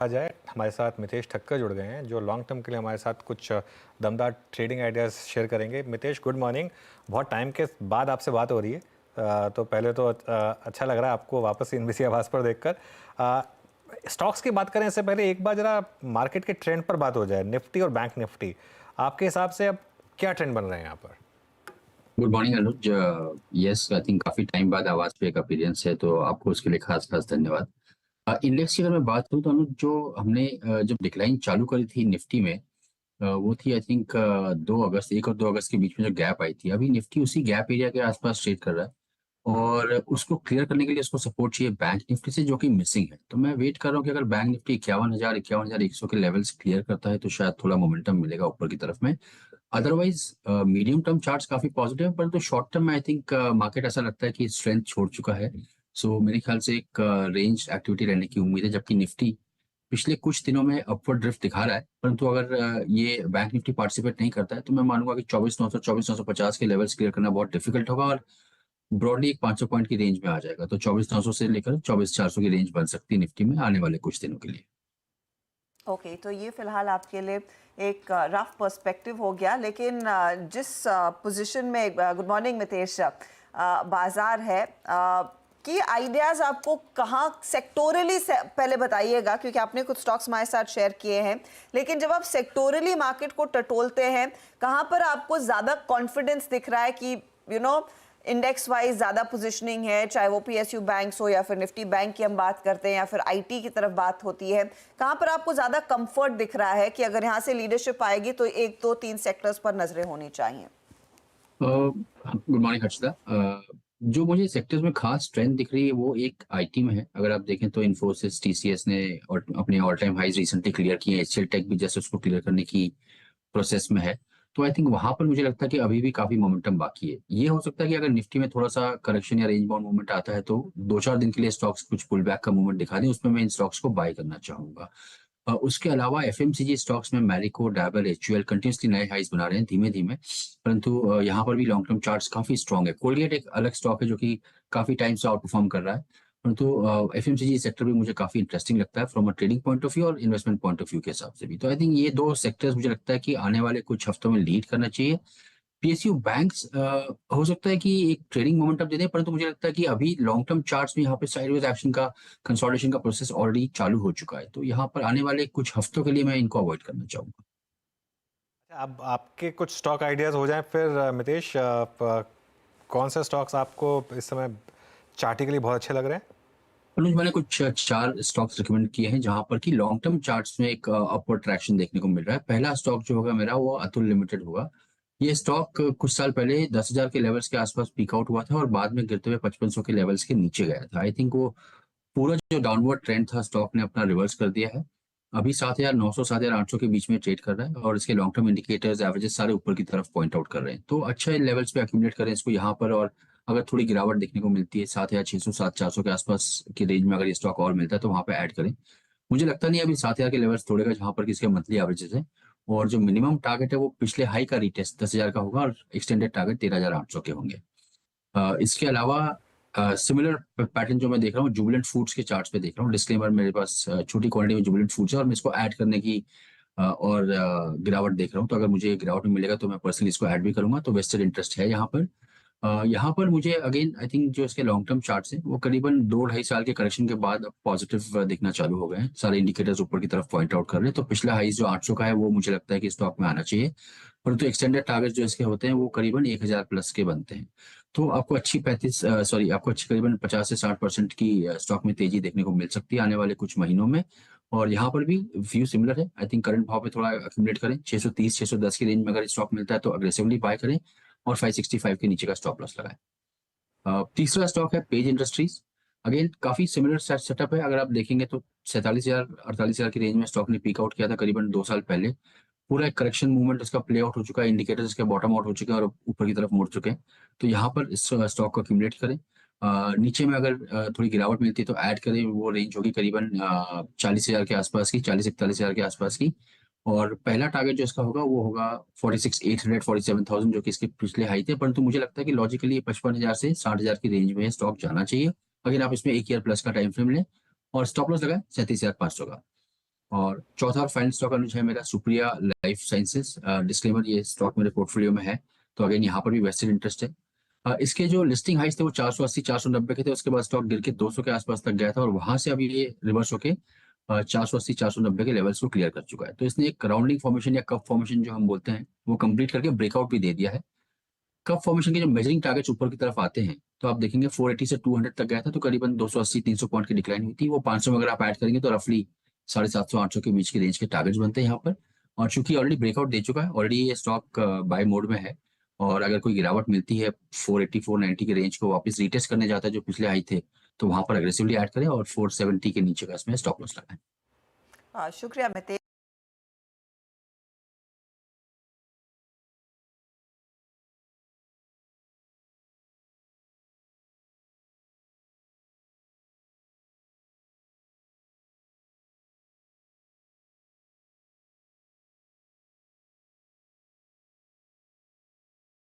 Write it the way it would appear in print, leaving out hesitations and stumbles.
आ जाए हमारे साथ मितेश ठक्कर जुड़ गए हैं जो लॉन्ग टर्म के लिए हमारे साथ कुछ दमदार ट्रेडिंग आइडियाज़ शेयर करेंगे। Mitesh, good morning. बहुत टाइम के बाद आपसे बात हो रही है। तो पहले तो अच्छा लग रहा है आपको वापस एनबीसी आवाज़ पर देखकर। स्टॉक्स की बात करें इससे पहले एक बार जरा मार्केट के ट्रेंड पर बात हो जाए, निफ्टी और बैंक निफ्टी। आपके हिसाब से अब क्या ट्रेंड बन रहे हैं यहाँ पर? Good morning Anuj. Yes, I think काफी टाइम बाद आवाज पे एक अपीयरेंस है, तो आपको उसके लिए खास खास धन्यवाद। इंडेक्स की अगर मैं बात करूँ तो अनुज, जो हमने जब डिक्लाइन चालू करी थी निफ्टी में, वो थी आई थिंक 2 अगस्त, 1 और 2 अगस्त के बीच में जो गैप आई थी। अभी निफ्टी उसी गैप एरिया के आसपास ट्रेड कर रहा है और उसको क्लियर करने के लिए उसको सपोर्ट चाहिए बैंक निफ्टी से, जो कि मिसिंग है। तो मैं वेट कर रहा हूँ कि अगर बैंक निफ्टी 51,000 51,100 के लेवल्स क्लियर करता है तो शायद थोड़ा मोमेंटम मिलेगा ऊपर की तरफ में। अदरवाइज मीडियम टर्म चार्ट्स काफी पॉजिटिव है, परंतु शॉर्ट टर्म में आई थिंक मार्केट ऐसा लगता है कि स्ट्रेंथ छोड़ चुका है। सो मेरे ख्याल से एक रेंज एक्टिविटी रहने की उम्मीद है, जबकि निफ्टी पिछले कुछ दिनों में अपवर्ड ड्रिफ्ट दिखा रहा है। परंतु अगर ये बैंक निफ्टी पार्टिसिपेट नहीं करता है तो मैं मानूंगा कि 24,900 24,950 के लेवल्स क्लियर करना बहुत डिफिकल्ट होगा और ब्रॉडली एक 500 पॉइंट की रेंज में आ जाएगा। तो 24,900 से लेकर 24,400 की रेंज बन सकती है निफ्टी में आने वाले कुछ दिनों के लिए। ओके, तो ये फिलहाल आपके लिए एक रफ पर्सपेक्टिव हो गया, लेकिन जिस पोजीशन में गुड मॉर्निंग मितेश, बाजार है, की आइडियाज़ आपको कहाँ सेक्टोरली से पहले बताइएगा, क्योंकि आपने कुछ स्टॉक्स हमारे साथ शेयर किए हैं। लेकिन जब आप सेक्टोरली मार्केट को टटोलते हैं, कहाँ पर आपको ज़्यादा कॉन्फिडेंस दिख रहा है कि इंडेक्स वाइज ज़्यादा पोजीशनिंग है, चाहे वो पीएसयू बैंक्स हो या फिर निफ्टी बैंक की हम बात करते हैं या फिर आईटी की तरफ बात होती है, कहाँ पर आपको ज़्यादा कंफर्ट दिख रहा है कि अगर यहाँ से लीडरशिप आएगी तो 1 2 3 सेक्टर्स पर नजरें होनी चाहिए? Good morning Harshada. जो मुझे सेक्टर्स में खास ट्रेंड दिख रही है वो एक आईटी में है। अगर आप देखें तो इन्फोसिस, टीसीएस ने और अपने all time highs recently clear किए हैं। एचसीएल टेक भी जैसे उसको क्लियर करने की प्रोसेस में है। तो आई थिंक वहां पर मुझे लगता है कि अभी भी काफी मोमेंटम बाकी है। ये हो सकता है कि अगर निफ्टी में थोड़ा सा करेक्शन या रेंज बाउंड मूवमेंट आता है तो 2 4 दिन के लिए स्टॉक्स कुछ पुल बैक का मूवमेंट दिखा दें, उसमें मैं इन स्टॉक्स को बाय करना चाहूंगा। उसके अलावा एफएमसीजी स्टॉक्स में मैरिको, डाबर, एचयूएल कंटिन्यूसली नए हाइस बना रहे हैं धीमे धीमे। परंतु यहाँ पर भी लॉन्ग टर्म चार्ट्स काफी स्ट्रांग है। कोलगेट एक अलग स्टॉक है जो कि काफी टाइम से आउट परफॉर्म कर रहा है। परंतु एफएमसीजी सेक्टर भी मुझे काफी इंटरेस्टिंग लगता है from a trading point of view और इन्वेस्टमेंट पॉइंट ऑफ व्यू के हिसाब से भी। तो आई थिंक ये दो सेक्टर्स मुझे लगता है कि आने वाले कुछ हफ्तों में लीड करना चाहिए। पीएसयू बैंक्स हो सकता है कि एक ट्रेडिंग मोमेंटम दे दें, परंतु मुझे लगता है कि अभी लॉन्ग टर्म चार्ट्स में यहाँ पे साइडवेज एक्शन का, कंसोलिडेशन का प्रोसेस ऑलरेडी चालू हो चुका है। तो यहाँ पर आने वाले कुछ हफ्तों के लिए मैं इनको अवॉइड करना चाहूंगा। अच्छा, अब आपके कुछ स्टॉक आइडियाज़ हो जाएं फिर मितेश, कौन से स्टॉक्स आपको इस समय चार्टिकली बहुत अच्छे लग रहे हैं? अनुज, मैंने कुछ 4 स्टॉक्स रिकमेंड किए हैं जहां पर कि लॉन्ग टर्म चार्ट्स में एक अपवर्ड ट्रैक्शन देखने को मिल रहा है। पहला स्टॉक जो होगा मेरा वो अतुल लिमिटेड होगा। ये स्टॉक कुछ साल पहले 10,000 के लेवल्स के आसपास पीक आउट हुआ था और बाद में गिरते हुए 5500 के लेवल्स के नीचे गया था। आई थिंक वो पूरा जो डाउनवर्ड ट्रेंड था स्टॉक ने अपना रिवर्स कर दिया है। अभी 7,900 7,800 के बीच में ट्रेड कर रहा है और इसके लॉन्ग टर्म इंडिकेटर्स एवरेजेस सारे ऊपर की तरफ पॉइंट आउट कर रहे हैं। तो अच्छे लेवल्स पे एक्यूमुलेट करें इसको यहाँ पर, और अगर थोड़ी गिरावट देखने को मिलती है 7,600 7,400 के आसपास की रेंज में, अगर ये स्टॉक और मिलता है तो वहां पे ऐड करें। मुझे लगता नहीं अभी 7,000 के लेवल्स तोड़ेगा जहां पर किसके मंथली एवरेजेस है। और जो मिनिमम टारगेट है वो पिछले हाई का रीटेस्ट 10,000 का होगा और एक्सटेंडेड टारगेट 13,800 के होंगे। इसके अलावा सिमिलर पैटर्न जो मैं देख रहा हूँ जुबिलेंट फूड्स के चार्ट्स पे देख रहा हूँ। डिस्क्लेमर, मेरे पास छोटी क्वांटिटी में जुबिलेंट फूड्स है और मैं इसको ऐड करने की और गिरावट देख रहा हूँ। तो अगर मुझे गिरावट में मिलेगा तो मैं पर्सनली इसको ऐड भी करूंगा। तो वेस्टेड इंटरेस्ट है यहाँ पर। यहाँ पर मुझे अगेन आई थिंक जो इसके लॉन्ग टर्म चार्ट्स हैं वो करीबन 2 ढाई साल के करेक्शन के बाद अब पॉजिटिव दिखना चालू हो गए हैं। सारे इंडिकेटर्स ऊपर की तरफ पॉइंट आउट कर रहे हैं। तो पिछला हाई जो 800 का है वो मुझे लगता है कि स्टॉक में आना चाहिए। परंतु एक्सटेंडेड टारगेट जो इसके होते हैं वो करीबन 1,000 प्लस के बनते हैं। तो आपको अच्छी करीबन 50 से 60% की स्टॉक में तेजी देखने को मिल सकती है आने वाले कुछ महीनों में। और यहाँ पर भी व्यू सिमिलर है। आई थिंक करंट भाव पे थोड़ा अक्यूमुलेट करें। 630 610 की रेंज में अगर स्टॉक मिलता है तो अग्रेसिवली बाय करें और 565 के नीचे का स्टॉप लॉस लगाएं। तीसरा स्टॉक है पेज इंडस्ट्रीज। अगेन काफी सिमिलर सेटअप है। अगर आप देखेंगे तो 47,000 48,000 की रेंज में स्टॉक ने पीक आउट किया था करीबन 2 साल पहले। पूरा एक करेक्शन मूवमेंट इसका प्ले आउट हो चुका है। इंडिकेटर्स इसके बॉटम आउट हो चुके हैं और ऊपर की तरफ मुड़ चुके हैं। तो यहाँ पर इस स्टॉक को अक्यूमुलेट करें। नीचे में अगर थोड़ी गिरावट मिलती है तो ऐड करें। वो रेंज होगी करीबन 40,000 के आसपास की, 40 41,000 के आसपास की। और पहला टारगेट जो इसका होगा वो होगा 46,800 47,000 जो कि इसके पिछले हाई थे। परंतु मुझे लगता है कि लॉजिकली 55,000 से 60,000 की रेंज में स्टॉक जाना चाहिए अगर आप इसमें 1 ईयर प्लस का टाइम फ्रेम लें। और स्टॉप लॉस लगाए 37,500 का। और चौथा और फाइनल स्टॉक अनुज है मेरा सुप्रिया लाइफ साइंसेस। डिस्क्लेमर, ये स्टॉक मेरे पोर्टफोलियो में है, तो अगेन यहाँ पर भी वेस्टेड इंटरेस्ट है। इसके जो लिस्टिंग हाइस थे वो 480 490 के थे, उसके बाद स्टॉक गिर के 200 के आसपास तक गया था, और वहां से अभी ये रिवर्स होके 480 490 के लेवल्स को क्लियर कर चुका है। तो इसने एक राउंडिंग फॉर्मेशन या कप फॉर्मेशन जो हम बोलते हैं वो कंप्लीट करके ब्रेकआउट भी दे दिया है। कप फॉर्मेशन के जो मेजरिंग टारगेट्स ऊपर की तरफ आते हैं, तो आप देखेंगे 480 से 200 तक गया था, तो करीबन 280 300 पॉइंट की डिक्लाइन हुई थी। वो 500 में अगर आप ऐड करेंगे तो रफली 750 800 के बीच के रेंज के टारगेट्स बनते हैं यहाँ पर। और चूंकि ऑलरेडी ब्रेकआउट दे चुका है, ऑलरेडी ये स्टॉक बाय मोड में है, और अगर कोई गिरावट मिलती है 480 490 के रेंज को वापस रीटेस्ट करने जाता है जो पिछले हाई थे, तो वहां पर अग्रेसिवली ऐड करें और 470 के नीचे का इसमें स्टॉप लॉस लगाएं। शुक्रिया मितेश।